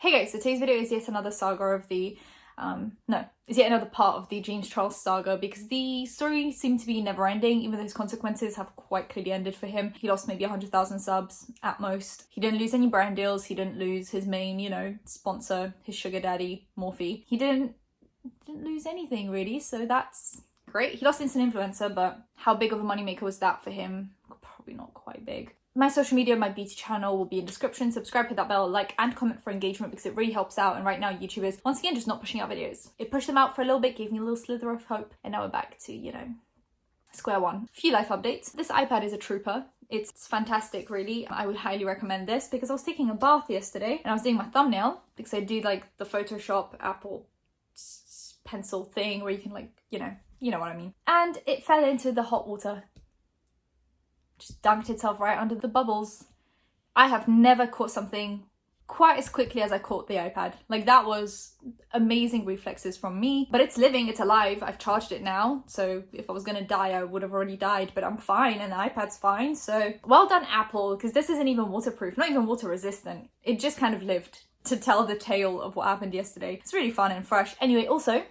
Hey guys, so today's video is yet another saga of the, is yet another part of the James Charles saga, because the story seemed to be never ending, even though his consequences have quite clearly ended for him. He lost maybe 100,000 subs at most. He didn't lose any brand deals. He didn't lose his main, sponsor, his sugar daddy, Morphe. He didn't lose anything really, so that's great. He lost Instant Influencer, but how big of a moneymaker was that for him? Probably not quite big. My social media, my beauty channel will be in description. Subscribe, hit that bell, like and comment for engagement because it really helps out. And right now YouTube is once again just not pushing out videos. It pushed them out for a little bit, gave me a little slither of hope, and now we're back to, square one. Few life updates. This iPad is a trooper. It's fantastic, really. I would highly recommend this because I was taking a bath yesterday and I was doing my thumbnail because I do like the Photoshop Apple pencil thing where you can you know what I mean. And it fell into the hot water. Just dunked itself right under the bubbles. I have never caught something quite as quickly as I caught the iPad. Like, that was amazing reflexes from me. But it's living, it's alive. I've charged it now. So if I was gonna die, I would have already died, but I'm fine and the iPad's fine. So well done, Apple, because this isn't even waterproof, not even water resistant. It just kind of lived to tell the tale of what happened yesterday. It's really fun and fresh. Anyway, also,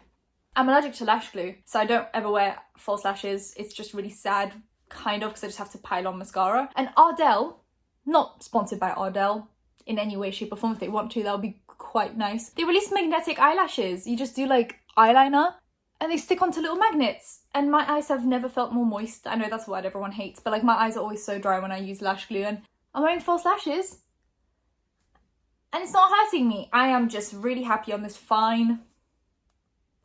I'm allergic to lash glue, so I don't ever wear false lashes. It's just really sad, kind of, because I just have to pile on mascara. And Ardell, not sponsored by Ardell in any way, shape or form. If they want to, that would be quite nice. They released magnetic eyelashes. You just do like eyeliner and they stick onto little magnets. And my eyes have never felt more moist. I know that's a word everyone hates, but like my eyes are always so dry when I use lash glue, and I'm wearing false lashes and it's not hurting me. I am just really happy on this fine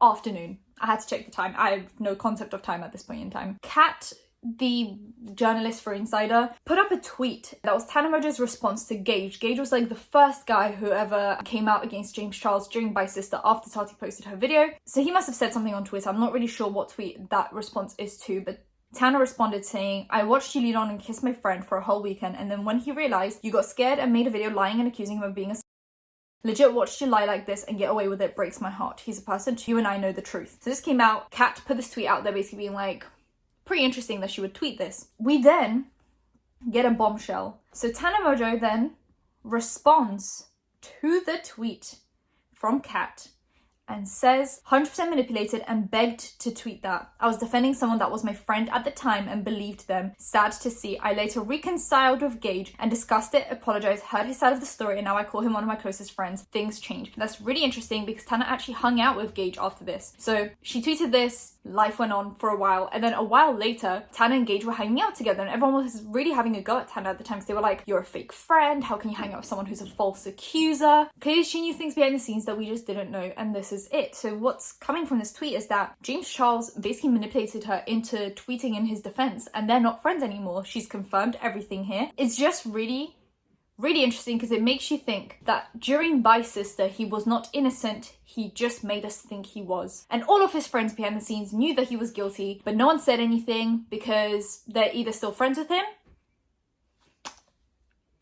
afternoon. I had to check the time. I have no concept of time at this point in time. Kat, the journalist for Insider, put up a tweet that was Tana Mongeau's response to Gage. Gage was like the first guy who ever came out against James Charles during By Sister after Tati posted her video. So he must have said something on Twitter. I'm not really sure what tweet that response is to, but Tana responded saying, "I watched you lead on and kiss my friend for a whole weekend, and then when he realized you got scared and made a video lying and accusing him of being a legit watched you lie like this and get away with it breaks my heart. He's a person too and I know the truth." So this came out. Kat put this tweet out there basically being like, pretty interesting that she would tweet this. We then get a bombshell. So Tana Mongeau then responds to the tweet from Kat and says, "100% manipulated and begged to tweet that. I was defending someone that was my friend at the time and believed them. Sad to see. I later reconciled with Gage and discussed it, apologized, heard his side of the story, and now I call him one of my closest friends. Things changed." That's really interesting because Tana actually hung out with Gage after this. So she tweeted this, life went on for a while, and then a while later, Tana and Gage were hanging out together, and everyone was really having a go at Tana at the time because they were like, "You're a fake friend. How can you hang out with someone who's a false accuser?" Clearly she knew things behind the scenes that we just didn't know, and this is it. So what's coming from this tweet is that James Charles basically manipulated her into tweeting in his defense, and they're not friends anymore. She's confirmed everything here. It's just really interesting because it makes you think that during By Sister he was not innocent, he just made us think he was. And all of his friends behind the scenes knew that he was guilty, but no one said anything because they're either still friends with him.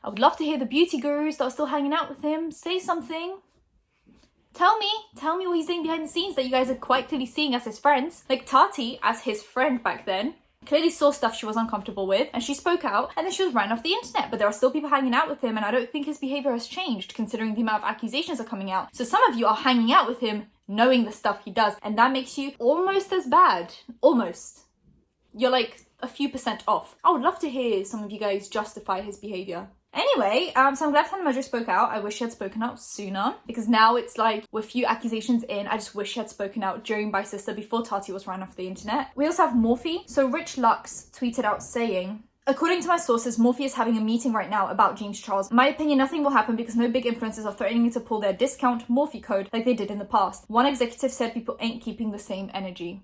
I would love to hear the beauty gurus that are still hanging out with him say something. Tell me what he's doing behind the scenes that you guys are quite clearly seeing as his friends. Like Tati, as his friend back then, clearly saw stuff she was uncomfortable with and she spoke out, and then she was ran off the internet. But there are still people hanging out with him, and I don't think his behavior has changed considering the amount of accusations are coming out. So some of you are hanging out with him knowing the stuff he does, and that makes you almost as bad. Almost. You're like a few % off. I would love to hear some of you guys justify his behavior. Anyway, so I'm glad Tana Mongeau spoke out. I wish she had spoken out sooner because now it's like we're a few accusations in. I just wish she had spoken out during By Sister before Tati was ran off the internet. We also have Morphe. So Rich Lux tweeted out saying, "According to my sources, Morphe is having a meeting right now about James Charles. In my opinion, nothing will happen because no big influencers are threatening to pull their discount Morphe code like they did in the past. One executive said people ain't keeping the same energy."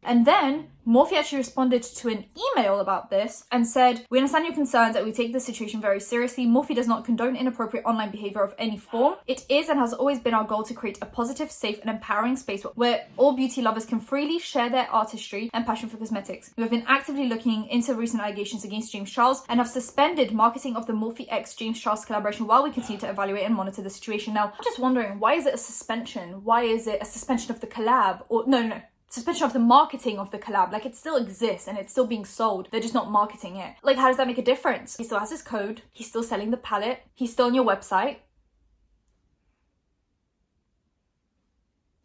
And then Morphe actually responded to an email about this and said, "We understand your concerns and we take this situation very seriously. Morphe does not condone inappropriate online behavior of any form. It is and has always been our goal to create a positive, safe and empowering space where all beauty lovers can freely share their artistry and passion for cosmetics. We have been actively looking into recent allegations against James Charles and have suspended marketing of the Morphe X James Charles collaboration while we continue to evaluate and monitor the situation." Now, I'm just wondering, why is it a suspension? Why is it a suspension of the collab? Or no. Suspension of the marketing of the collab. Like, it still exists and it's still being sold. They're just not marketing it. Like, how does that make a difference? He still has his code. He's still selling the palette. He's still on your website.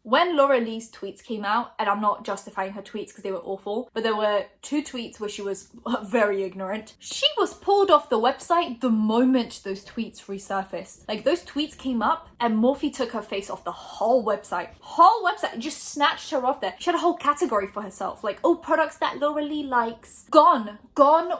When Laura Lee's tweets came out, and I'm not justifying her tweets because they were awful, but there were 2 tweets where she was very ignorant. She was pulled off the website the moment those tweets resurfaced. Like, those tweets came up and Morphe took her face off the whole website. Whole website, just snatched her off there. She had a whole category for herself. Like, oh, products that Laura Lee likes. Gone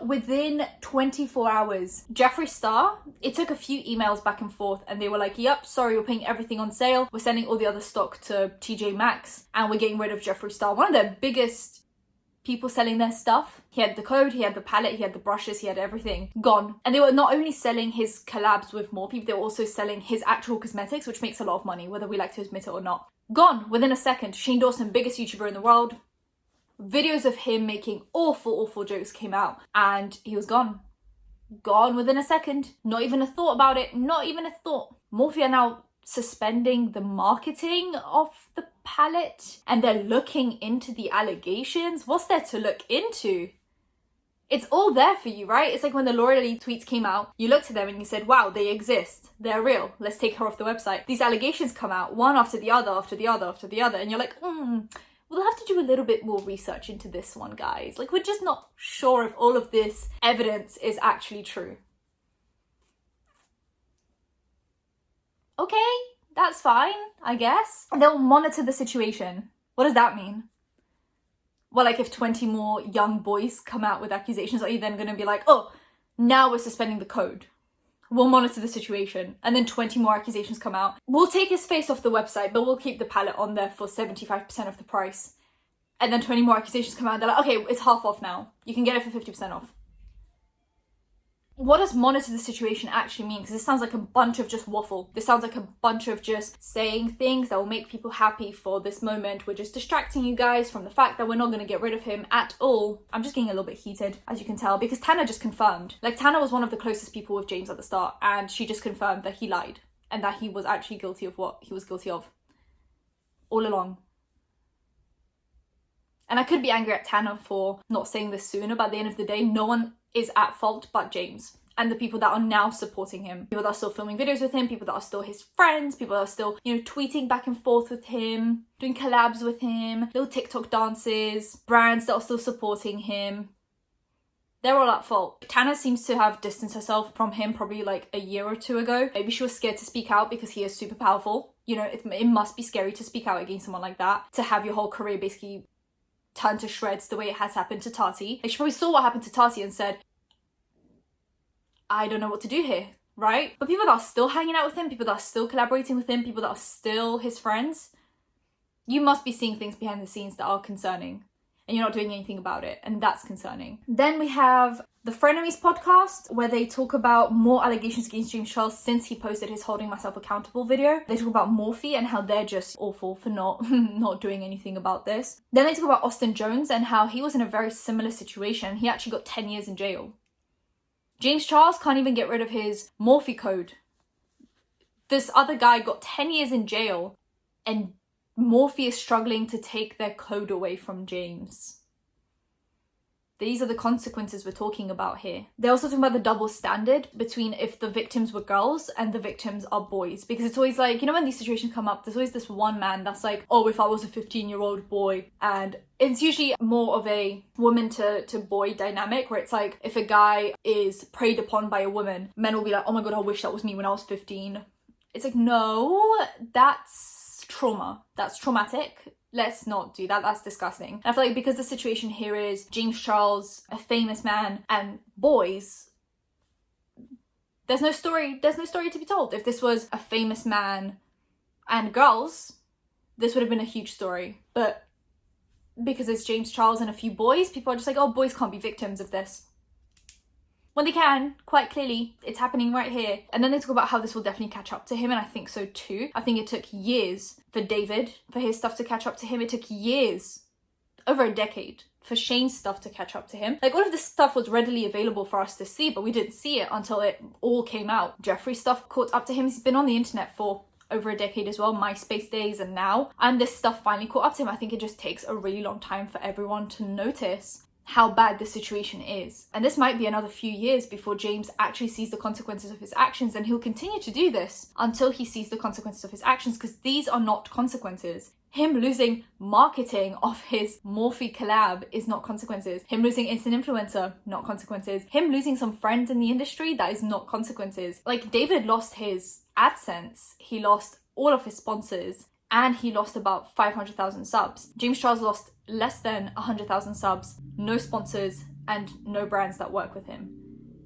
within 24 hours. Jeffree Star, it took a few emails back and forth and they were like, yep, sorry, we're putting everything on sale. We're sending all the other stock to TJ Maxx and we're getting rid of Jeffree Star. One of the biggest people selling their stuff. He had the code, he had the palette, he had the brushes, he had everything. Gone. And they were not only selling his collabs with Morphe, but they were also selling his actual cosmetics, which makes a lot of money, whether we like to admit it or not. Gone within a second. Shane Dawson, biggest YouTuber in the world. Videos of him making awful jokes came out and he was gone. Gone within a second. Not even a thought about it. Not even a thought. Morphe are now suspending the marketing of the palette and they're looking into the allegations. What's there to look into? It's all there for you, right? It's like when the Laura Lee tweets came out, you looked at them and you said, wow, they exist. They're real. Let's take her off the website. These allegations come out one after the other, after the other, after the other. And you're like, we'll have to do a little bit more research into this one, guys. Like, we're just not sure if all of this evidence is actually true. Okay, that's fine, I guess. They'll monitor the situation. What does that mean? Well, like if 20 more young boys come out with accusations, are you then going to be like, oh, now we're suspending the code? We'll monitor the situation. And then 20 more accusations come out. We'll take his face off the website, but we'll keep the palette on there for 75% of the price. And then 20 more accusations come out. And they're like, okay, it's half off now. You can get it for 50% off. What does monitor the situation actually mean? Because this sounds like a bunch of just waffle. This sounds like a bunch of just saying things that will make people happy for this moment. We're just distracting you guys from the fact that we're not going to get rid of him at all. I'm just getting a little bit heated, as you can tell, because Tana just confirmed. Like, Tana was one of the closest people with James at the start, and she just confirmed that he lied and that he was actually guilty of what he was guilty of all along. And I could be angry at Tana for not saying this sooner, but at the end of the day, no one is at fault but James and the people that are now supporting him. People that are still filming videos with him, people that are still his friends, people that are still, tweeting back and forth with him, doing collabs with him, little TikTok dances, brands that are still supporting him. They're all at fault. Tana seems to have distanced herself from him probably like a year or 2 ago. Maybe she was scared to speak out because he is super powerful. It must be scary to speak out against someone like that, to have your whole career basically turned to shreds the way it has happened to Tati. Like, she probably saw what happened to Tati and said, I don't know what to do here, right? But people that are still hanging out with him, people that are still collaborating with him, people that are still his friends, you must be seeing things behind the scenes that are concerning and you're not doing anything about it, and that's concerning. Then we have the Frenemies podcast, where they talk about more allegations against James Charles since he posted his Holding Myself Accountable video. They talk about Morphe and how they're just awful for not doing anything about this. Then they talk about Austin Jones and how he was in a very similar situation. He actually got 10 years in jail. James Charles can't even get rid of his Morphe code. This other guy got 10 years in jail and Morphe is struggling to take their code away from James. These are the consequences we're talking about here. They're also talking about the double standard between if the victims were girls and the victims are boys. Because it's always like, when these situations come up, there's always this one man that's like, oh, if I was a 15-year-old boy. And it's usually more of a woman to boy dynamic, where it's like, if a guy is preyed upon by a woman, men will be like, oh my god, I wish that was me when I was 15. It's like, no, that's trauma. That's traumatic. Let's not do that. That's disgusting. And I feel like because the situation here is James Charles, a famous man, and boys, there's no story to be told. If this was a famous man and girls, this would have been a huge story. But because it's James Charles and a few boys, people are just like, oh, boys can't be victims of this. When they can, quite clearly, it's happening right here. And then they talk about how this will definitely catch up to him, and I think so too. I think it took years for David, for his stuff to catch up to him. It took years, over a decade, for Shane's stuff to catch up to him. Like, all of this stuff was readily available for us to see, but we didn't see it until it all came out. Jeffrey's stuff caught up to him. He's been on the internet for over a decade as well, MySpace days and now. And this stuff finally caught up to him. I think it just takes a really long time for everyone to notice. how bad the situation is. And this might be another few years before James actually sees the consequences of his actions, and he'll continue to do this until he sees the consequences of his actions, because these are not consequences. Him losing marketing of his Morphe collab is not consequences. Him losing instant influencer, not consequences. Him losing some friends in the industry, that is not consequences. Like, David lost his AdSense, he lost all of his sponsors, and he lost about 500,000 subs. James Charles lost less than 100,000 subs, no sponsors, and no brands that work with him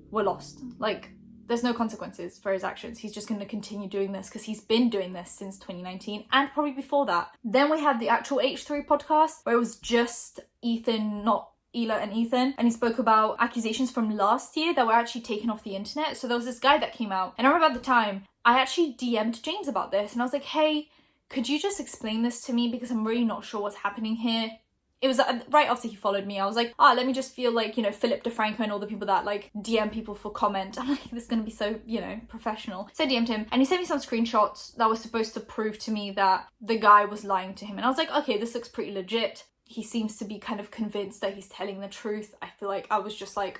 were lost. Like, there's no consequences for his actions. He's just going to continue doing this because he's been doing this since 2019 and probably before that. Then we had the actual H3 podcast where it was just Ethan, not Ela and Ethan, and he spoke about accusations from last year that were actually taken off the internet. So there was this guy that came out, and I remember at the time, I actually DM'd James about this, and I was like, hey, could you just explain this to me, because I'm really not sure what's happening here. It was right after he followed me. I was like, let me just feel like, you know, Philip DeFranco and all the people that like DM people for comment. I'm like, this is going to be so, you know, professional. So I DM'd him, and he sent me some screenshots that was supposed to prove to me that the guy was lying to him. And I was like, okay, this looks pretty legit. He seems to be kind of convinced that he's telling the truth. I feel like I was just like,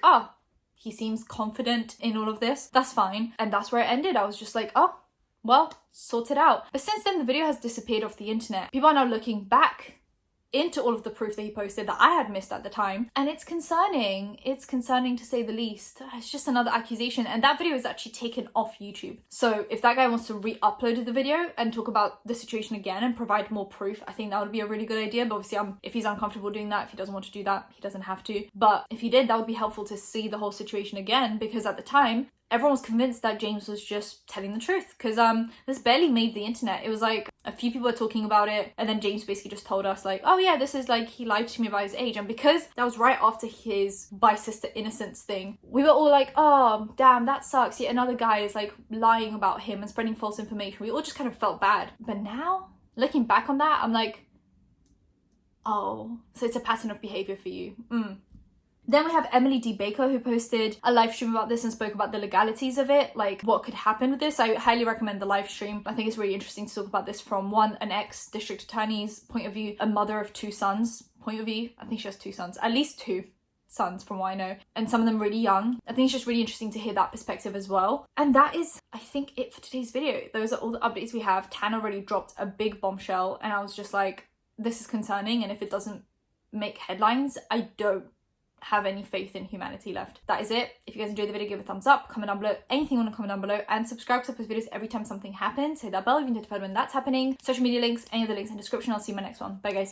he seems confident in all of this. That's fine. And that's where it ended. I was just like, well, sort it out. But since then, the video has disappeared off the internet. People are now looking back into all of the proof that he posted that I had missed at the time, and it's concerning. It's concerning to say the least. It's just another accusation, and that video is actually taken off YouTube. So if that guy wants to re-upload the video and talk about the situation again and provide more proof, I think that would be a really good idea. But obviously, if he's uncomfortable doing that, if he doesn't want to do that, he doesn't have to. But if he did, that would be helpful to see the whole situation again, because at the time, everyone was convinced that James was just telling the truth, because this barely made the internet. It was like a few people were talking about it, and then James basically just told us like, oh yeah, this is like, he lied to me about his age. And because that was right after his By Sister Innocence thing, we were all like, oh damn, that sucks. Yet another guy is like lying about him and spreading false information. We all just kind of felt bad. But now, looking back on that, I'm like, oh, so it's a pattern of behavior for you. Then we have Emily D. Baker, who posted a live stream about this and spoke about the legalities of it, like what could happen with this. I highly recommend the live stream. I think it's really interesting to talk about this from an ex-district attorney's point of view, a mother of 2 sons point of view. I think she has 2 sons, at least 2 sons from what I know, and some of them really young. I think it's just really interesting to hear that perspective as well. And that is, I think, it for today's video. Those are all the updates we have. Tana already dropped a big bombshell, and I was just like, this is concerning, and if it doesn't make headlines, I don't have any faith in humanity left. That is it. If you guys enjoyed the video, give it a thumbs up, comment down below anything you want to comment down below, and subscribe to post videos every time something happens. Hit that bell if you're notified when that's happening. Social media links, any other links in the description. I'll see you in my next one. Bye guys.